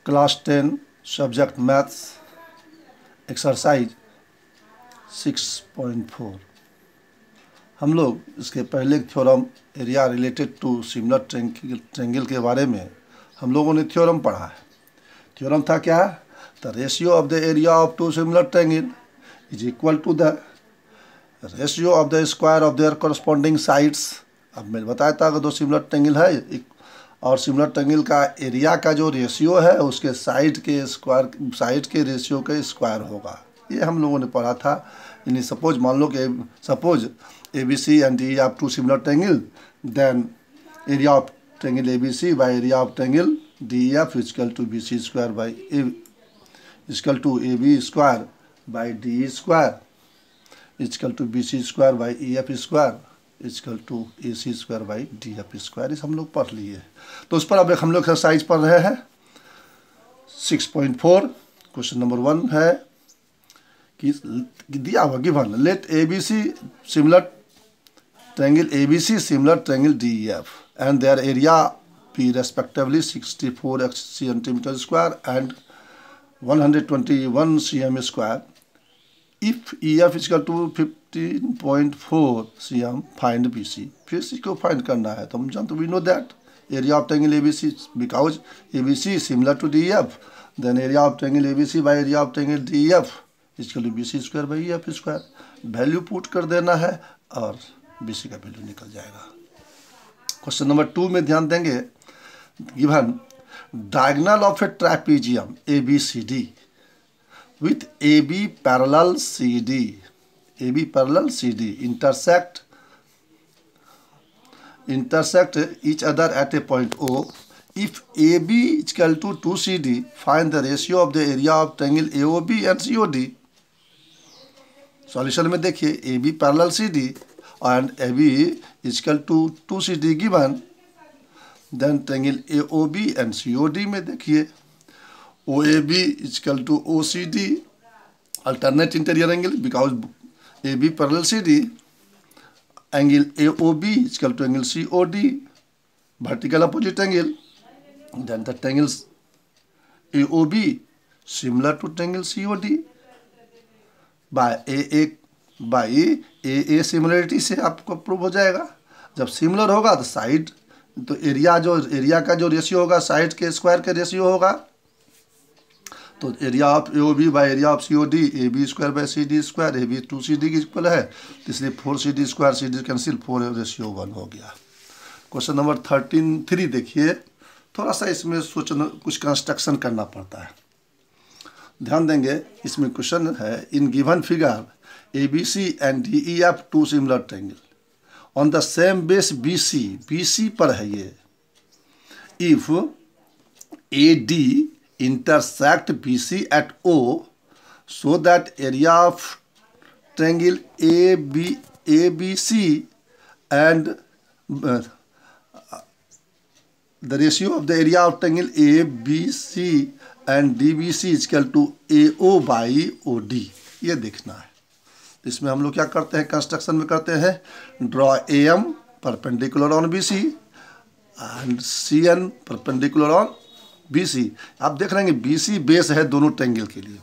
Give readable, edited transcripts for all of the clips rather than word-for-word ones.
Class 10 subject maths exercise 6.4। हम लोग इसके पहले theorem area related to similar triangle के बारे में हम लोगों ने थ्योरम पढ़ा है। थ्योरम था क्या? The ratio of the area of two similar triangle is equal to the ratio of the square of their corresponding sides. अब मैं बताया था कि दो सिमिलर ट्रायंगल है और सिमिलर ट्रायंगल का एरिया का जो रेशियो है उसके साइड के रेशियो के स्क्वायर होगा। ये हम लोगों ने पढ़ा था। यानी सपोज मान लो कि suppose ABC and DE are two similar triangle, then area of triangle ABC by area of triangle DEF is equal to BC square by A is equal to AB square by DE square is equal to BC square by EF square is equal to AC square by DF square। इस हम लोग पढ़ लिए। तो उस पर अब हम लोग एक्सरसाइज पढ़ रहे हैं 6.4। क्वेश्चन नंबर 1 है कि दिया हुआ given let ABC similar triangle ABC similar triangle DEF and their area be respectively 64 cm square and 121 cm square. If EF is equal to 15.4 cm, find BC। फिर इसको फाइंड करना है। तो हम जानते we know that area of triangle ABC because ABC similar to DEF, then area of triangle ABC by area of triangle DEF is equal to BC square by EF square। Value put कर देना है और BC का value निकल जाएगा। Question number 2 में ध्यान देंगे given diagonal of A trapezium ABCD with AB parallel CD intersect each other at a point O। If AB is equal to 2CD, find the ratio of the area of triangle AOB and COD। Solution में देखिए AB parallel CD and AB is equal to 2CD given, then triangle AOB and COD में देखिए OAB is equal to OCD alternate interior angle because AB parallel CD, angle AOB is equal to angle COD vertical opposite angle, then the triangle AOB similar to triangle COD by AA similarity से आपको prove हो जाएगा। जब similar होगा तो side तो area का जो रेशियो होगा साइड के स्क्वायर के रेशियो होगा। तो area of AOB by area of COD AB square by CD square AB 2CD की इक्वल है, इसलिए 4CD square CD cancel 4 ratio 1 हो गया। क्वेश्चन नंबर 3 देखिए, थोड़ा सा इसमें सोचना कुछ कंस्ट्रक्शन करना पड़ता है। ध्यान देंगे इसमें क्वेश्चन है in given figure ABC and DEF two similar triangle on the same base BC पर है ये। If AD intersect BC at O so that area of triangle ABC and the ratio of the area of triangle ABC and DBC is equal to AO by OD। ये देखना है। इसमें हम लोग क्या करते हैं कंस्ट्रक्शन में करते हैं draw AM perpendicular on BC and CN perpendicular on BC। आप देख रहे हैं BC बेस है दोनों ट्रायंगल के लिए।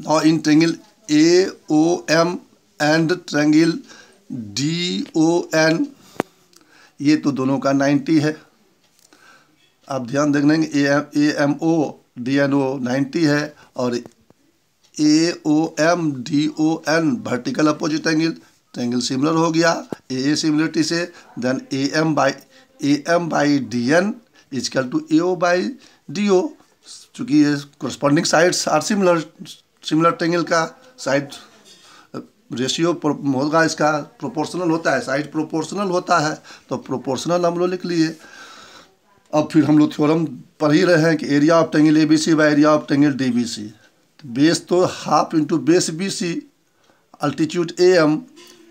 Now in triangle AOM and triangle DON ये तो दोनों का 90 है। आप ध्यान देंगे AMO DNO 90 है और AOM DON vertical opposite triangle similar हो गया AA सिमिलरिटी से। Then AM by DN is equal to AO by DO। चूँकि ये corresponding sides are similar triangle का साइड रेशियो होगा, इसका प्रोपोर्शनल होता है, साइड प्रोपोर्शनल होता है तो प्रोपोर्शनल हम लोग लिख लिए। अब फिर हम लोग थ्योरम पढ़ ही रहे हैं कि area of triangle ABC by area of triangle DBC। Base तो half into base BC altitude AM,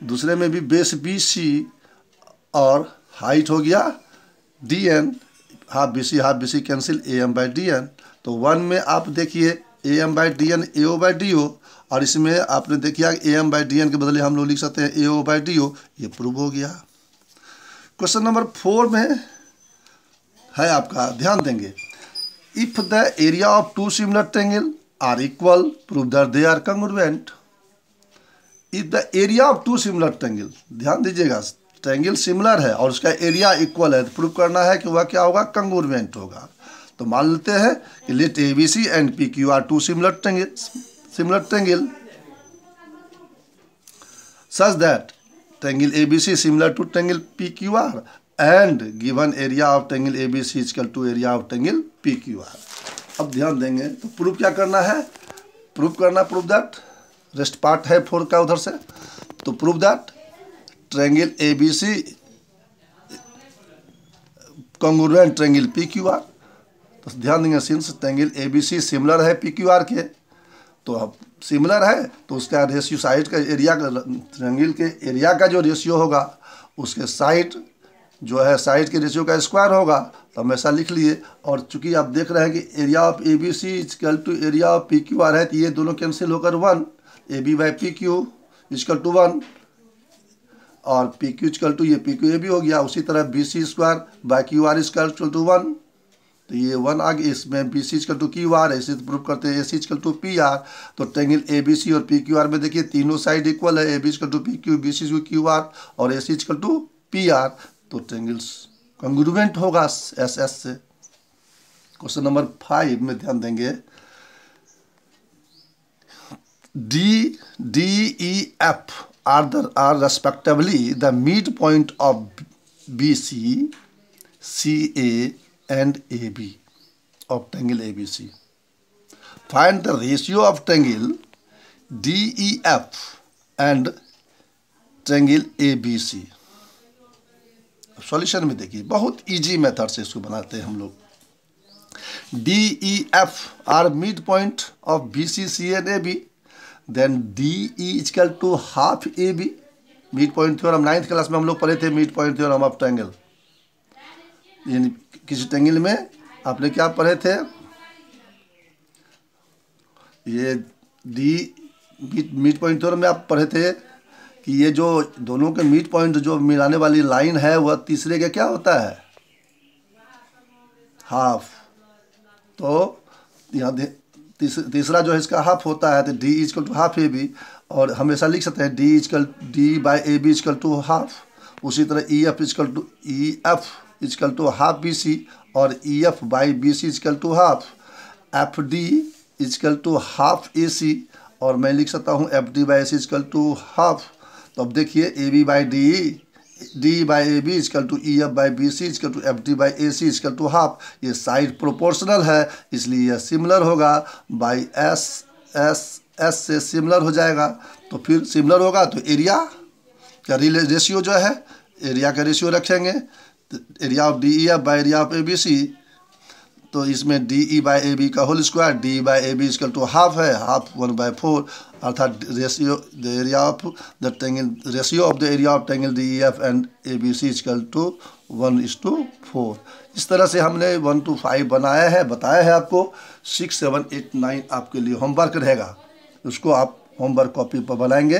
दूसरे में भी बेस BC और हाइट हो गया DN, half BC cancel AM by DN। तो 1 में आप देखिए AM by DN AO by DO और इसमें आपने देखिए AM बाई DN के बदले हम लोग लिख सकते हैं AO बाई DO। ये प्रूव हो गया। क्वेश्चन नंबर 4 में है आपका, ध्यान देंगे if the area of two similar triangle are equal prove that they are congruent. If the area of two similar triangle, ध्यान दीजिएगा, ट्रायंगल सिमिलर है और उसका एरिया इक्वल है, तो प्रूव करना है कि वह क्या होगा, कंग्रुएंट होगा। तो मान लेते हैं कि let ABC and PQ are two similar triangle such that triangle ABC similar to triangle PQR and given area of triangle ABC is equal to area of triangle PQR। अब ध्यान देंगे तो प्रूफ क्या करना है, प्रूफ दैट रेस्ट पार्ट है 4 का उधर से, तो proof that triangle ABC congruent triangle PQR। तो ध्यान देंगे सिंस ट्रायंगल ABC सिमिलर है PQR के, तो अब सिमिलर है तो उसका रेशियो साइड का एरिया का, ट्रायंगल के एरिया का जो रेशियो होगा उसके साइड जो है साइड के रेशियो का स्क्वायर होगा। तो हमेशा लिख लिए, और चूंकि आप देख रहे हैं कि area of ABC equal to area of PQR है, तो ये दोनों कैंसिल होकर 1, AB by PQ equal to 1 और PQ इक्वल टू ये PQ AB हो गया। उसी तरह BC square by QR equal to 1, तो ये 1 आ गया, इसमें BC इक्वल टू QR है, इसे प्रूव करते हैं AC इक्वल टू PR। तो ट्रायंगल ABC और PQR में देखिए तीनों साइड इक्वल है, AB equal to PQ, BC equal to QR और AC इक्वल टू PR, तो ट्रायंगल्स कंग्रुएंट होगा SS से। क्वेश्चन नंबर 5 में ध्यान देंगे, DEF are respectively the midpoint of BC, CA and AB of triangle ABC. Find the ratio of triangle DEF and triangle ABC। Solution में देखिए बहुत easy method से इसको बनाते हैं हम लोग। DEF are mid point of BC, CA and AB, then DE equal to half AB। Mid point theorem 9th class में हम लोग पढ़े थे, mid point theorem of triangle. यानी किसी ट्रायंगल में आपने क्या पढ़े थे, ये मिड पॉइंट थ्योरम में आप पढ़े थे कि ये जो दोनों के मिड पॉइंट जो मिलाने वाली लाइन है वह तीसरे का क्या होता है, हाफ। तो यहाँ तीसरा जो है इसका हाफ होता है, तो D equal to half AB, और हमेशा लिख सकते हैं D by AB equal to half. उसी तरह EF equal to half BC और EF by BC equal to half, FD equal to half AC, और मैं लिख सकता हूँ FD by AC equal to half. तो अब देखिए AB by DE by AB equal to EF by BC equal to FD by AC equal to half. ये side proportional है इसलिए यह सिमिलर होगा, बाई S से सिमिलर हो जाएगा। तो फिर सिमिलर होगा तो एरिया का रेशियो जो है, एरिया का रेशियो रखेंगे, area of DEF by area of ABC। तो इसमें DE बाई AB का whole square, DE by AB equal to half है, हाफ 1/4, अर्थात ratio the area of the triangle, ratio of the area of triangle DEF and ABC equal to 1:4। इस तरह से हमने 1 to 5 बनाया है, बताया है आपको। 6, 7, 8, 9 आपके लिए होमवर्क रहेगा, उसको आप होमवर्क कॉपी पर बनाएंगे।